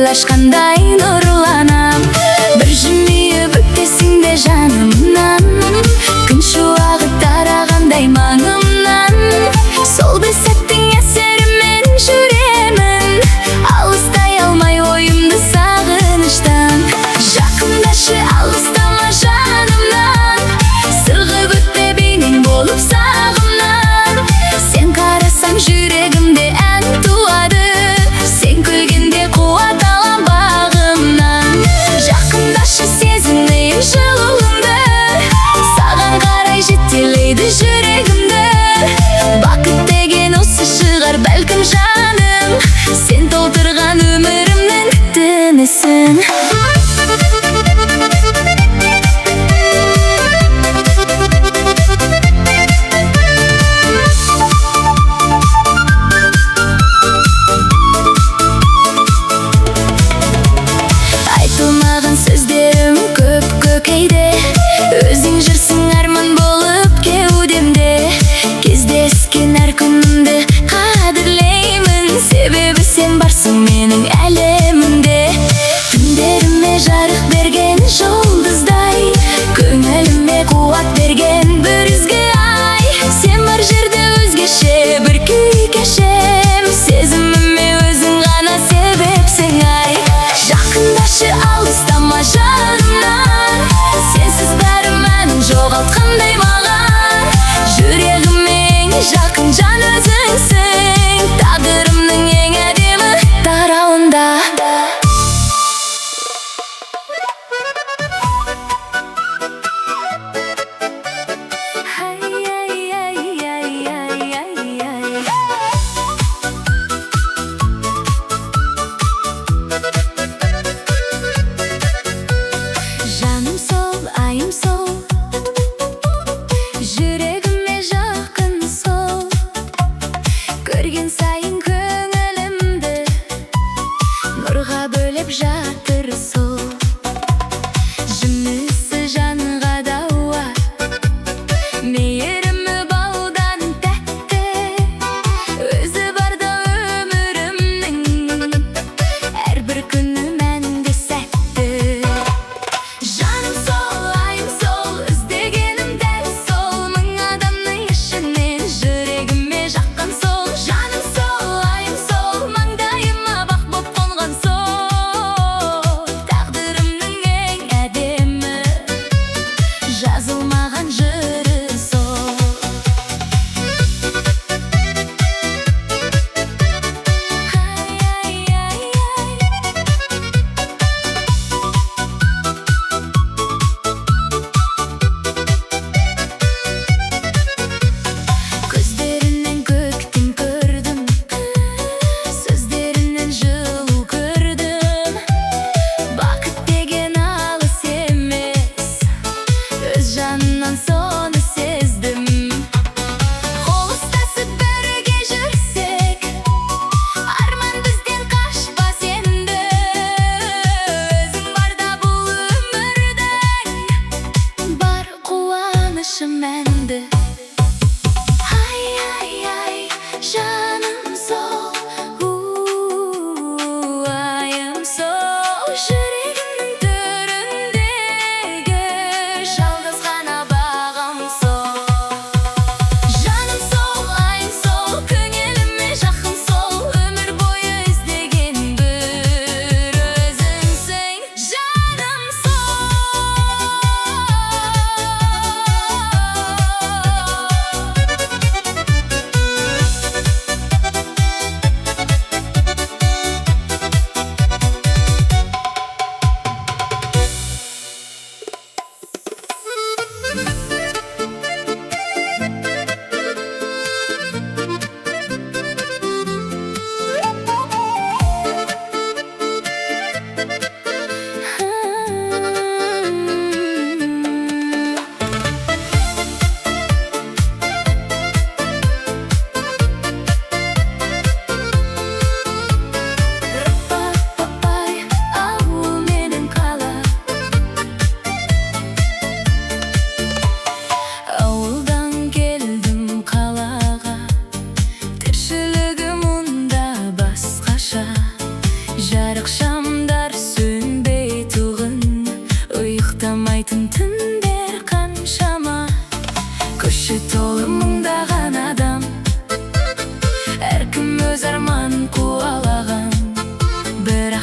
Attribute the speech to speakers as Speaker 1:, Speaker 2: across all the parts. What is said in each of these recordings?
Speaker 1: ашқандай нұрланам. Бір жымиып өтесіңде жанымнан, күн шуағы тарағандай маңымнан. Сол бір сәттің әсерімен жүремін, алыстай алмай ойымды сағыныштан. Жақындашы, алыстама жанымнан, сырғып өтте бейнең болып сағымнан. Сен қарасаң жүрегімде ән туады, сен күлгенде қуат алам бағымнан. Жақындашы, сезінейін жылуыңды, саған қарай жетелейді жүрегімді. Бақыт деген осы шығар бәлкім жаным, сен толтырған өмірімнің тінісін. Айтылмаған сөздерім көп көкейде, өзің жүрсің арман болып кеудемде. Кездескен әр күнімді қадірлеймін, себебі сен барсың менің әлемімде. Түндеріме жарық берген жұлдыздай, көңіліме қуат берген бір ізгі ай. Сен бар жерде өзгеше бір күй кешем, сезіміме өзің ғана себепсің ай. Жақындашы, алыстама жанымнан, сенсіз бәрі мәнін жоғалтқандай маған. Жүрегіме ең жақын жан өзіңсің, тағдырымның ең әдемі тарауында. Жаным сол, айым сол, жүрегіме жақын сол. Көрген сайын көңілімді нұрға бөлеп жатыр сол. Жымысы жанға дауа, мейірімі балдан тәтті. Өзі барда өмірімнің әрбір күні мәнді сәтті. Жаным сол, айым сол, іздегенім дәл сол. Мың адамның ішінен жүрегіме жаққан сол. Жаным сол, айым сол, маңдайыма бақ боп қонған сол. Тағдырымның ең әдемі жазылмаған жыры сол. Көздерінен көктем көрдім, сөздерінен жылу көрдім. Бақыт деген алыс емес, өз жанымнан соны сездім. Қол ұстасып бірге жүрсек, арман бізден қашпас енді. Өзің барда бұл өмірдің бар қуанышы мәнді. Жаным сол, айым сол, жүрегімнің төріндегі жалғыз ғана бағым сол. Жаным сол, айым сол, көңіліме жақын сол. Өмір бойы іздеген бір өзіңсің. Жаным сол. жарық шамда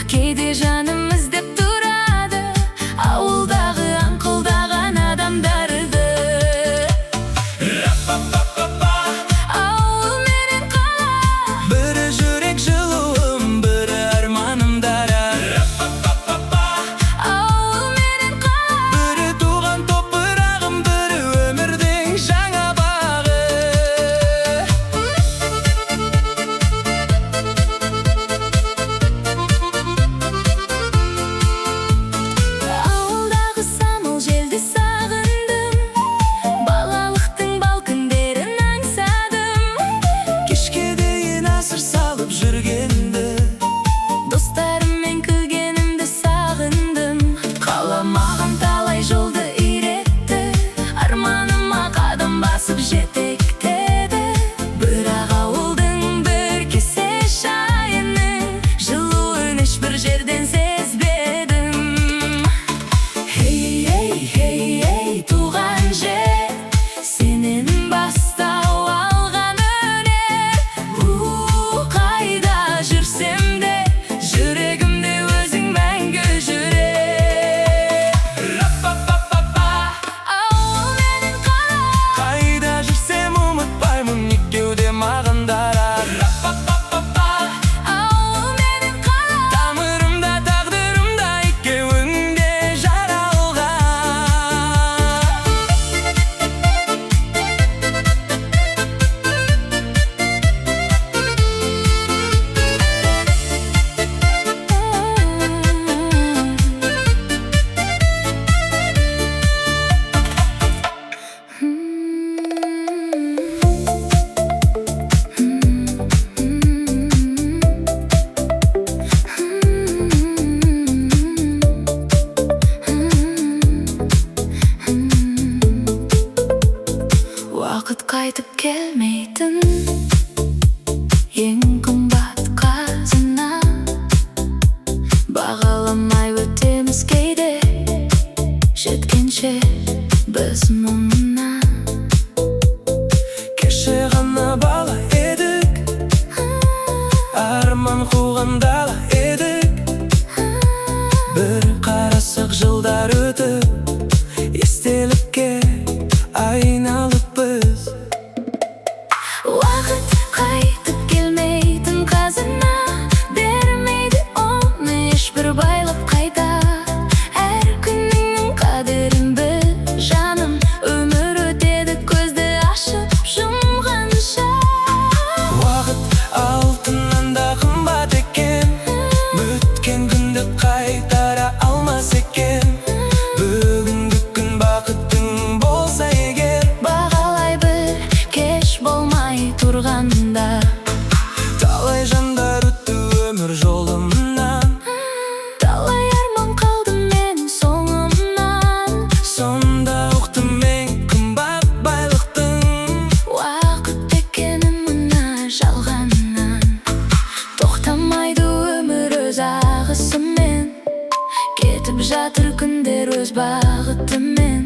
Speaker 1: Кейде жаным іздеп тұрады ауылдағы аңқылдаған адамдарды. Ауыл менен қала,
Speaker 2: бірі жүрек жылуым, бірі арманым дара.
Speaker 1: ауыл менен қала,
Speaker 2: Бірі туған топырағым, бірі өмірдің жаңа бағы.
Speaker 1: ауылдағы самал желді сағындым, балалықтың бал күндерін аңсадым.
Speaker 2: Кешке дейін асыр салып жүргенді,
Speaker 1: Достарыммен күлгенімді сағындым. Қала маған талай жолды үйретті, арманыма қадам басып жетектеді. Бірақ ауылдың бір кесе шайының жылуын ешбір жерден сезбедім. Хей, ей, хей, ей, туған жер, сенен бастау алған өнер. Қайда жүрсем де, жүрегімде өзің мәңгі жүре. Ауыл менен қала,
Speaker 2: қайда жүрсем ұмытпаймын, екеуде маған дара.
Speaker 1: ауыл менен қала,
Speaker 2: Тамырымда, тағдырымда екеуіңде жаралған.
Speaker 1: Уақыт қайтып келмейтін ең қымбат қазына, бағаламай өтеміз кейде, жеткенше біз мұнына.
Speaker 2: Кеше ғана бала едік, арман қуған дала едік. Бір қарасақ жылдар өтіп, естелікке айналып біз.
Speaker 1: Уақыт қайтып келмейтін қазына, бермейді оны ешбір байлап қайта. Әр күннің қадірін біл, жаным, өмір өтеді көзді ашып жұмғанша.
Speaker 2: Уақыт алтыннан да қымбат екен, өткен күнді қайтара алмас екен. Бүгінгі күн бақыттың болса егер,
Speaker 1: Бағалай біл, кеш болмай тұрғанда.
Speaker 2: талай жандар өтті өмір жолымнан.
Speaker 1: Талай арман қалды мен соңымнан.
Speaker 2: Сонда ұқтым мен қымбат байлықтың.
Speaker 1: Уақыт екенін мына жалғаннан. Тоқтамайды өмір өз ағысымен, кетіп жатыр күндер өз бағытымен.